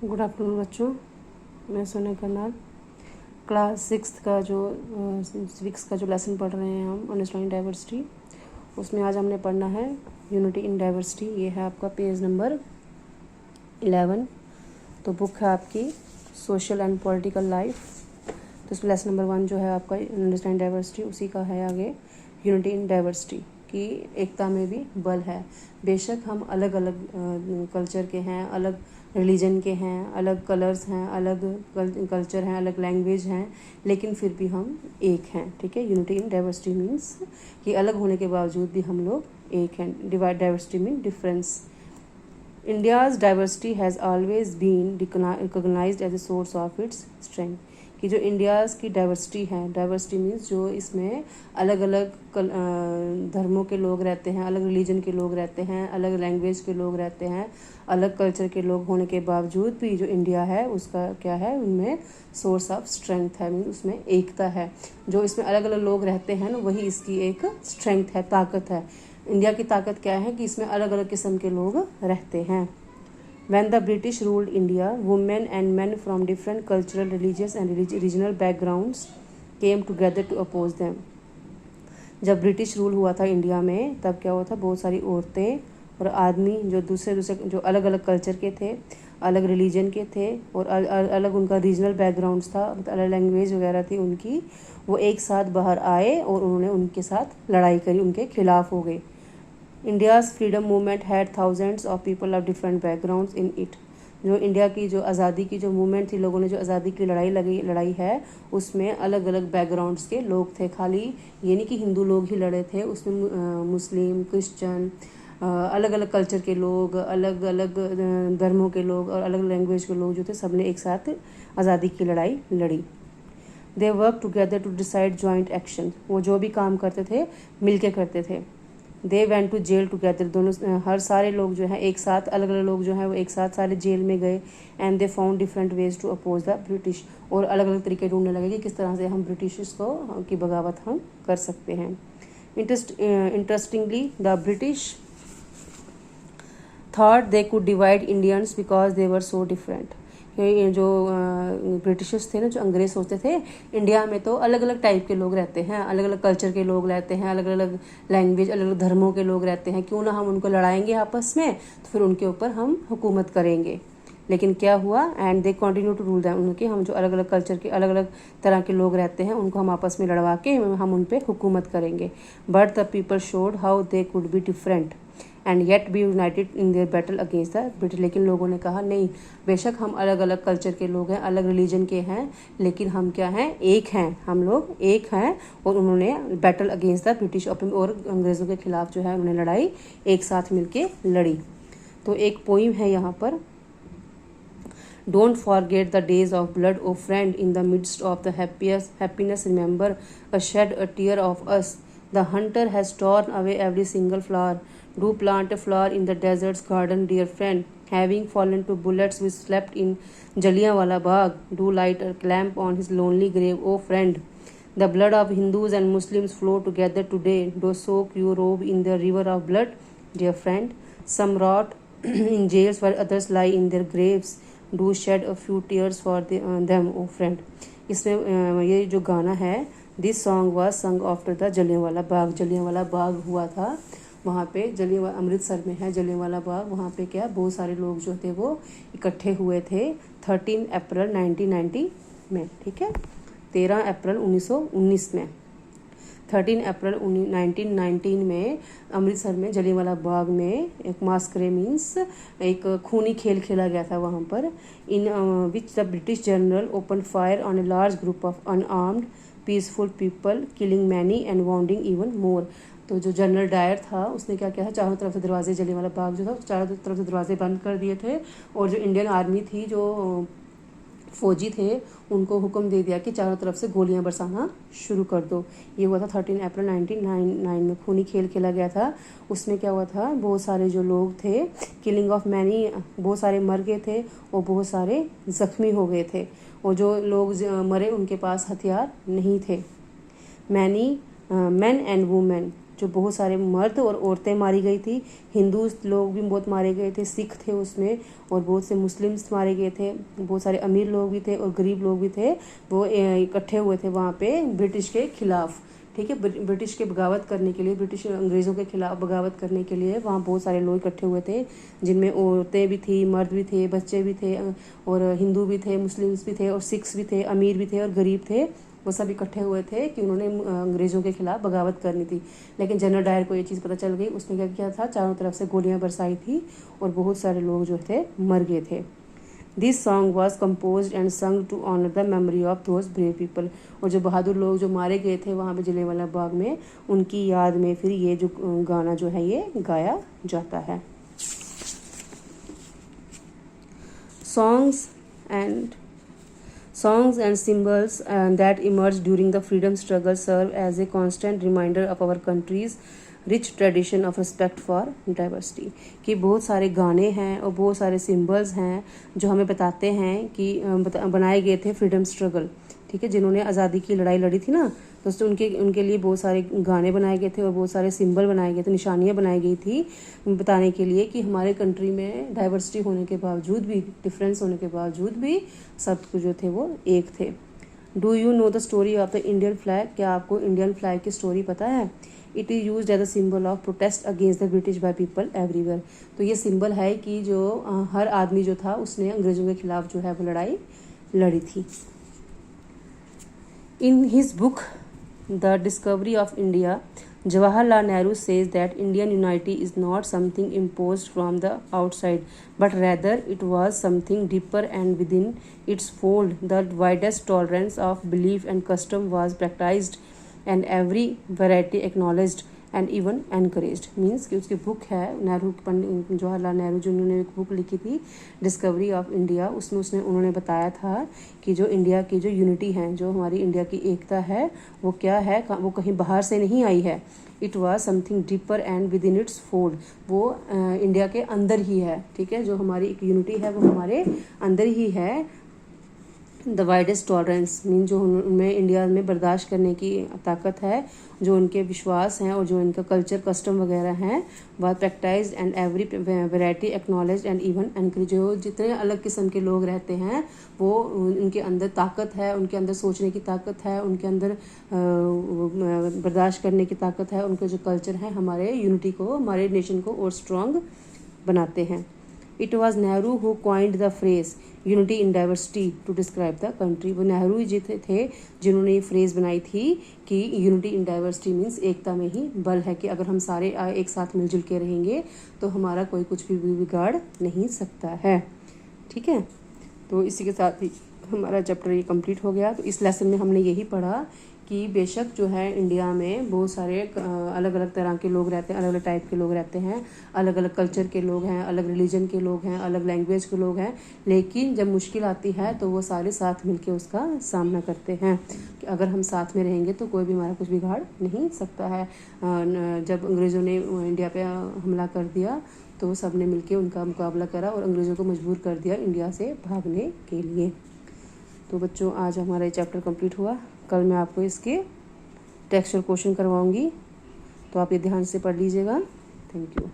Good afternoon बच्चों, मैं सोना करनाल क्लास सिक्स का जो लेसन पढ़ रहे हैं हम अंडरस्टैंडिंग डाइवर्सिटी, उसमें आज हमने पढ़ना है यूनिटी इन डाइवर्सिटी। ये है आपका पेज नंबर 11। तो बुक है आपकी सोशल एंड पॉलिटिकल लाइफ। तो इसमें लेसन नंबर 1 जो है आपका अंडरस्टैंड डाइवर्सिटी, उसी का है आगे यूनिटी इन डाइवर्सिटी की एकता में भी बल है। बेशक हम अलग अलग कल्चर के हैं, अलग रिलीजन के हैं, अलग कलर्स हैं, अलग कल्चर हैं, अलग लैंग्वेज हैं, लेकिन फिर भी हम एक हैं। ठीक है, यूनिटी इन डाइवर्सिटी मीन्स कि अलग होने के बावजूद भी हम लोग एक हैं। Divide diversity mean difference. India's diversity has always been recognised as a source of its strength. कि जो इंडियाज़ की डाइवर्सिटी है, डाइवर्सिटी मीन्स जो इसमें अलग अलग धर्मों के लोग रहते हैं, अलग रिलीजन के लोग रहते हैं, अलग लैंग्वेज के लोग रहते हैं, अलग कल्चर के लोग होने के बावजूद भी जो इंडिया है उसका क्या है, उनमें सोर्स ऑफ स्ट्रेंथ है, मीन उसमें एकता है। जो इसमें अलग अलग लोग रहते हैं ना, वही इसकी एक स्ट्रेंथ है, ताकत है। इंडिया की ताकत क्या है कि इसमें अलग अलग किस्म के लोग रहते हैं। When the British ruled India, women and men from different cultural, religious and regional backgrounds came together to oppose them. जब ब्रिटिश रूल हुआ था इंडिया में, तब क्या हुआ था, बहुत सारी औरतें और आदमी जो दूसरे जो अलग अलग कल्चर के थे, अलग रिलीजन के थे और अलग उनका रीजनल बैकग्राउंड्स था, अलग लैंग्वेज वगैरह थी उनकी, वो एक साथ बाहर आए और उन्होंने उनके साथ लड़ाई करी, उनके खिलाफ हो गए। India's freedom movement had thousands of people of different backgrounds in it. जो इंडिया की जो आज़ादी की जो मूवमेंट थी, लोगों ने जो आज़ादी की लड़ाई है, उसमें अलग अलग बैकग्राउंड्स के लोग थे। खाली ये नहीं कि हिंदू लोग ही लड़े थे, उसमें मुस्लिम, क्रिश्चियन, अलग अलग कल्चर के लोग, अलग अलग धर्मों के लोग और अलग लैंग्वेज के लोग जो थे, सब ने एक साथ आज़ादी की लड़ाई लड़ी। They work together to decide joint action. वो जो भी काम करते थे मिल के करते थे। They went to jail together. दोनों हर सारे लोग जो हैं एक साथ, अलग अलग लोग जो हैं वो एक साथ सारे जेल में गए। And they found different ways to oppose the British. और अलग अलग तरीके ढूंढने लगे कि किस तरह से हम ब्रिटिश को की बगावत हम कर सकते हैं। Interestingly the British thought they could divide Indians because they were so different. जो ब्रिटिशर्स थे ना, जो अंग्रेज सोचते थे इंडिया में तो अलग अलग टाइप के लोग रहते हैं, अलग अलग कल्चर के लोग रहते हैं, अलग अलग लैंग्वेज, अलग अलग धर्मों के लोग रहते हैं, क्यों ना हम उनको लड़ाएंगे आपस में, तो फिर उनके ऊपर हम हुकूमत करेंगे। लेकिन क्या हुआ, and they continue to rule them. उनके हम जो अलग अलग कल्चर के अलग अलग तरह के लोग रहते हैं, उनको हम आपस में लड़वा के हम उन पर हुकूमत करेंगे। But the people showed how they could be different and yet be united in their battle against the British. लेकिन लोगों ने कहा नहीं, बेशक हम अलग अलग कल्चर के लोग हैं, अलग रिलीजन के हैं, लेकिन हम क्या हैं, एक हैं, हम लोग एक हैं। और उन्होंने बैटल अगेंस्ट द ब्रिटिश और अंग्रेज़ों के खिलाफ जो है उन्होंने लड़ाई एक साथ मिलके लड़ी। तो एक पोइम है यहाँ पर, don't forget the days of blood O friend, in the midst of the happiness remember a shed a tear of us, the hunter has torn away every single flower, do plant a flower in the desert's garden, dear friend. Having fallen to bullets which slept in Jallianwala Bagh, do light a lamp on his lonely grave, oh friend. The blood of Hindus and Muslims flow together today. Do soak your robe in the river of blood, dear friend. Some rot in jails while others lie in their graves. Do shed a few tears for them, oh friend. इसमें ये जो गाना है, this song was संग after the Jallianwala Bagh. Jallianwala Bagh हुआ था वहाँ पे, जलियांवाला अमृतसर में है जलियांवाला बाग। वहाँ पे क्या बहुत सारे लोग जो थे वो इकट्ठे हुए थे 13 अप्रैल 1990 में। ठीक है, 13 अप्रैल 1919 में, 13 अप्रैल 1919 में अमृतसर में जलियांवाला बाग में एक मास्करे मीन्स एक खूनी खेल खेला गया था वहाँ पर। In which the British general open fire on a large group of unarmed peaceful people, killing many and wounding even more. तो जो जनरल डायर था उसने क्या किया था, चारों तरफ से दरवाजे, जलियांवाला बाग जो था चारों तरफ से दरवाजे बंद कर दिए थे। और जो इंडियन आर्मी थी, जो फौजी थे, उनको हुक्म दे दिया कि चारों तरफ से गोलियां बरसाना शुरू कर दो। ये हुआ था 13 अप्रैल 1999 में, खूनी खेल खेला गया था। उसमें क्या हुआ था, बहुत सारे जो लोग थे, किलिंग ऑफ मैनी, बहुत सारे मर गए थे और बहुत सारे जख्मी हो गए थे। और जो लोग मरे उनके पास हथियार नहीं थे। मैनी मेन एंड वुमेन, जो बहुत सारे मर्द और औरतें मारी गई थी। हिंदू लोग भी बहुत मारे गए थे, सिख थे उसमें, और बहुत से मुस्लिम्स मारे गए थे, बहुत सारे अमीर लोग भी थे और गरीब लोग भी थे। वो इकट्ठे हुए थे वहाँ पे ब्रिटिश के खिलाफ, ठीक है, ब्रिटिश के बगावत करने के लिए, ब्रिटिश अंग्रेज़ों के खिलाफ बगावत करने के लिए वहाँ बहुत सारे लोग इकट्ठे हुए थे, जिनमें औरतें भी थी, मर्द भी थे, बच्चे भी थे, और हिंदू भी थे, मुस्लिम्स भी थे, और सिख्स भी थे, अमीर भी थे और गरीब थे। वो सब इकट्ठे हुए थे कि उन्होंने अंग्रेज़ों के खिलाफ बगावत करनी थी। लेकिन जनरल डायर को ये चीज़ पता चल गई। उसने क्या किया था, चारों तरफ से गोलियां बरसाई थी और बहुत सारे लोग जो थे मर गए थे। This song was compose and sung to honour the memory of those brave people. और जो बहादुर लोग जो मारे गए थे वहाँ पे जलियांवाला बाग में, उनकी याद में फिर ये जो गाना जो है ये गाया जाता है। Songs and symbols that emerged during the freedom struggle serve as a constant reminder of our country's rich tradition of respect for diversity. कि बहुत सारे गाने हैं और बहुत सारे सिम्बल्स हैं जो हमें बताते हैं कि बनाए गए थे फ्रीडम स्ट्रगल, ठीक है, जिन्होंने आज़ादी की लड़ाई लड़ी थी ना, तो उससे उनके लिए बहुत सारे गाने बनाए गए थे और बहुत सारे सिंबल बनाए गए थे, निशानियाँ बनाई गई थी बताने के लिए कि हमारे कंट्री में डाइवर्सिटी होने के बावजूद भी, डिफरेंस होने के बावजूद भी सब जो थे वो एक थे। Do you know the story of the Indian flag? क्या आपको इंडियन फ्लैग की स्टोरी पता है? It is use as a symbol of protest against the British by people everywhere. तो ये सिंबल है कि जो हर आदमी जो था उसने अंग्रेज़ों के खिलाफ जो है वो लड़ाई लड़ी थी। In his book the discovery of India, Jawaharlal Nehru says that Indian unity is not something imposed from the outside, but rather it was something deeper and within its fold. The widest tolerance of belief and custom was practiced and every variety acknowledged and even encouraged। Means कि उसकी book है, पंडित जवाहरलाल नेहरू जी ने एक book लिखी थी discovery of India. उसमें उन्होंने बताया था कि जो इंडिया की जो यूनिटी है, जो हमारी इंडिया की एकता है, वो क्या है, वो कहीं बाहर से नहीं आई है। It was something deeper and with in its fold, वो इंडिया के अंदर ही है, ठीक है, जो हमारी एक यूनिटी है वो हमारे अंदर ही है। द वाइडेस्ट टॉलरेंस मीन जो उनमें इंडिया में बर्दाश्त करने की ताकत है, जो उनके विश्वास हैं और जो इनका कल्चर कस्टम वगैरह हैं, वह practise and every variety acknowledge and even encourage. जो जितने अलग किस्म के लोग रहते हैं वो उनके अंदर ताकत है, उनके अंदर सोचने की ताकत है, उनके अंदर बर्दाश्त करने की ताकत है। उनके जो कल्चर है हमारे यूनिटी को, हमारे नेशन को और स्ट्रॉन्ग बनाते हैं। It was Nehru who coined the phrase unity in diversity to describe the country. वो नेहरू जी थे जिन्होंने ये फ्रेज बनाई थी कि यूनिटी इन डाइवर्सिटी मीन्स एकता में ही बल है, कि अगर हम सारे एक साथ मिलजुल के रहेंगे तो हमारा कोई कुछ भी बिगाड़ नहीं सकता है, ठीक है। तो इसी के साथ ही हमारा चैप्टर ये कंप्लीट हो गया। तो इस लेसन में हमने यही पढ़ा कि बेशक जो है इंडिया में बहुत सारे अलग अलग तरह के लोग रहते हैं, अलग अलग टाइप के लोग रहते हैं, अलग अलग कल्चर के लोग हैं, अलग रिलीजन के लोग हैं, अलग लैंग्वेज के लोग हैं, लेकिन जब मुश्किल आती है तो वो सारे साथ मिलके उसका सामना करते हैं। कि अगर हम साथ में रहेंगे तो कोई भी हमारा कुछ बिगाड़ नहीं सकता है। जब अंग्रेज़ों ने इंडिया पे हमला कर दिया तो सब ने मिलके उनका मुकाबला करा और अंग्रेज़ों को मजबूर कर दिया इंडिया से भागने के लिए। तो बच्चों आज हमारा ये चैप्टर कंप्लीट हुआ। कल मैं आपको इसके टेक्सचर क्वेश्चन करवाऊंगी, तो आप ये ध्यान से पढ़ लीजिएगा। Thank you.